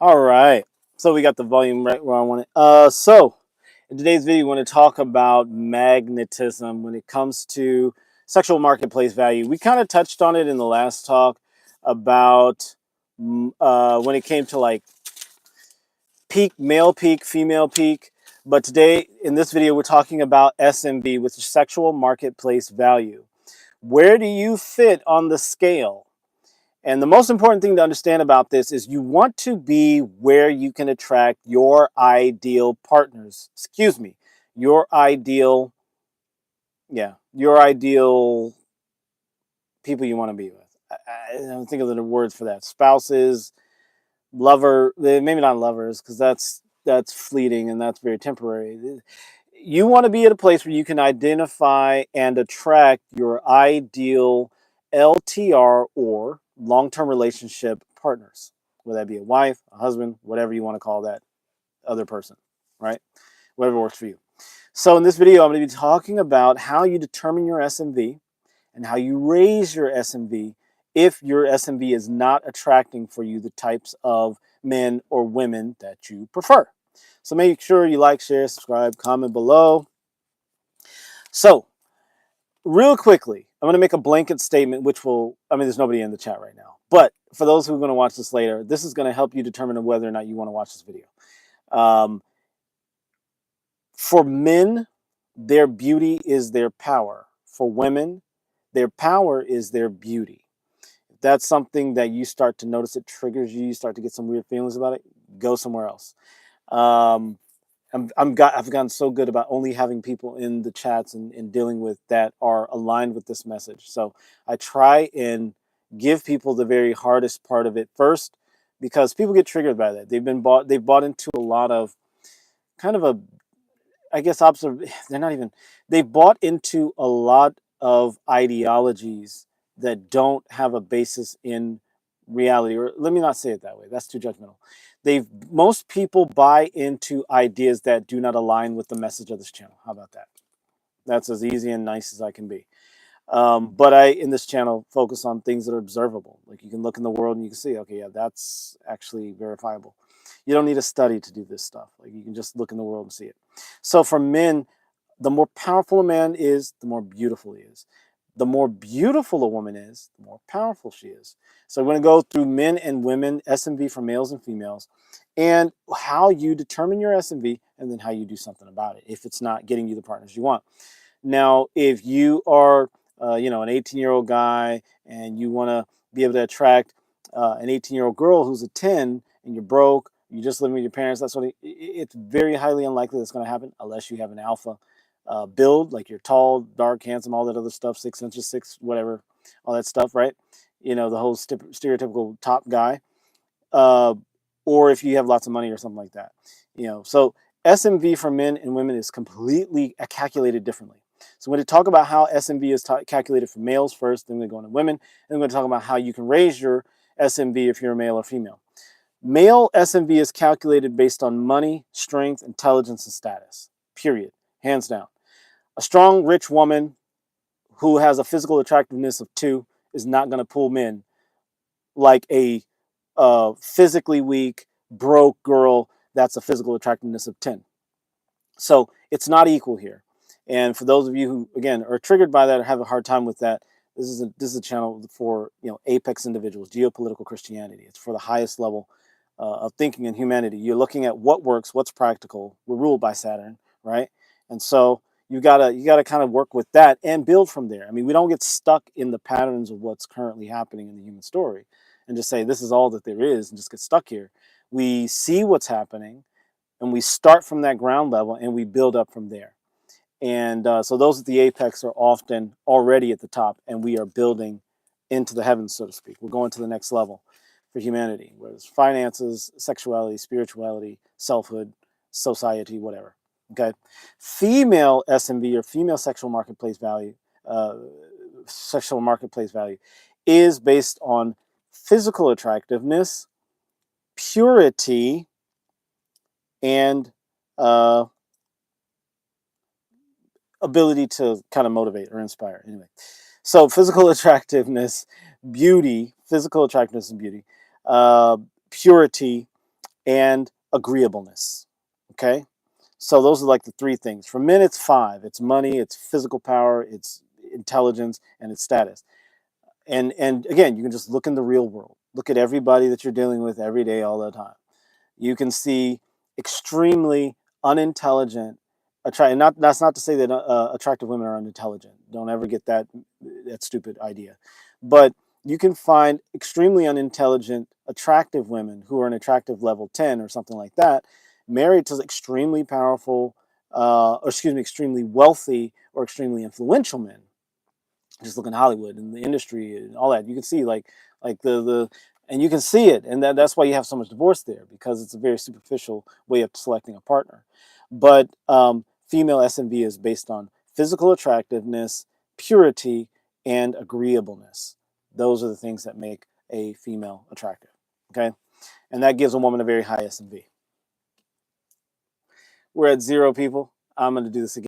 All right. So we got the volume right where I want it. So in today's video, we want to talk about magnetism when it comes to sexual marketplace value. We kind of touched on it in the last talk about when it came to like peak, male peak, female peak. But today in this video, we're talking about SMV, which is sexual marketplace value. Where do you fit on the scale? And the most important thing to understand about this is you want to be where you can attract your ideal partners. Excuse me, your ideal, your ideal people you want to be with. I don't think of the words for that. Spouses, lover, maybe not lovers, because that's fleeting and that's very temporary. You want to be at a place where you can identify and attract your ideal LTR or long-term relationship partners, whether that be a wife, a husband, whatever you want to call that other person, right? Whatever works for you. So in this video, I'm going to be talking about how you determine your SMV and how you raise your SMV if your SMV is not attracting for you the types of men or women that you prefer. So make sure you like, share, subscribe, comment below. So real quickly, I'm going to make a blanket statement, which will, there's nobody in the chat right now. But for those who are going to watch this later, this is going to help you determine whether or not you want to watch this video. For men, their beauty is their power. For women, their power is their beauty. If that's something that you start to notice it triggers you, you start to get some weird feelings about it, go somewhere else. I've gotten so good about only having people in the chats and dealing with that are aligned with this message. So I try and give people the very hardest part of it first, because people get triggered by that. They've bought into a lot of kind of a, I guess, they've bought into a lot of ideologies that don't have a basis in reality. Or let me not say it that way. That's too judgmental. Most people buy into ideas that do not align with the message of this channel. How about that? That's as easy and nice as I can be. But I, in this channel, focus on things that are observable. Like you can look in the world and you can see, okay, yeah, that's actually verifiable. You don't need a study to do this stuff. Like you can just look in the world and see it. So for men, the more powerful a man is, the more beautiful he is. The more beautiful a woman is, the more powerful she is. So we're going to go through men and women, SMV for males and females, and how you determine your SMV, and then how you do something about it if it's not getting you the partners you want. Now, if you are, an 18-year-old guy and you want to be able to attract an 18-year-old girl who's a 10 and you're broke, you just living with your parents, it's very highly unlikely that's going to happen unless you have an alpha build, like you're tall, dark, handsome, all that other stuff, 6 inches, whatever, all that stuff, right? The whole stereotypical top guy. Or if you have lots of money or something like that. So SMV for men and women is completely calculated differently. So we're going to talk about how SMV is calculated for males first, then we're going to women, and we're going to talk about how you can raise your SMV if you're a male or female. Male SMV is calculated based on money, strength, intelligence, and status. Period. Hands down. A strong, rich woman who has a physical attractiveness of 2 is not going to pull men like a physically weak, broke girl that's a physical attractiveness of 10. So it's not equal here. And for those of you who, again, are triggered by that or have a hard time with that, this is a channel for apex individuals, geopolitical Christianity. It's for the highest level of thinking in humanity. You're looking at what works, what's practical. We're ruled by Saturn, right? And so you gotta kind of work with that and build from there. We don't get stuck in the patterns of what's currently happening in the human story and just say this is all that there is and just get stuck here. We see what's happening and we start from that ground level and we build up from there. And so those at the apex are often already at the top, and we are building into the heavens, so to speak. We're going to the next level for humanity, whether it's finances, sexuality, spirituality, selfhood, society, whatever. Okay, female SMV or female sexual marketplace value is based on physical attractiveness, purity, and ability to kind of motivate or inspire. Anyway, so physical attractiveness, beauty, physical attractiveness and beauty, purity, and agreeableness. Okay. So those are like the three things. For men, it's five. It's money, it's physical power, it's intelligence, and it's status. And again, you can just look in the real world. Look at everybody that you're dealing with every day, all the time. You can see extremely unintelligent, attract. Not that's not to say that attractive women are unintelligent. Don't ever get that stupid idea. But you can find extremely unintelligent, attractive women who are an attractive level 10 or something like that, married to extremely powerful, or excuse me, extremely wealthy or extremely influential men. Just look in Hollywood and the industry and all that. You can see like the and you can see it, and that's why you have so much divorce there, because it's a very superficial way of selecting a partner. But female SMV is based on physical attractiveness, purity, and agreeableness. Those are the things that make a female attractive. Okay, and that gives a woman a very high SMV. We're at 0 people. I'm going to do this again.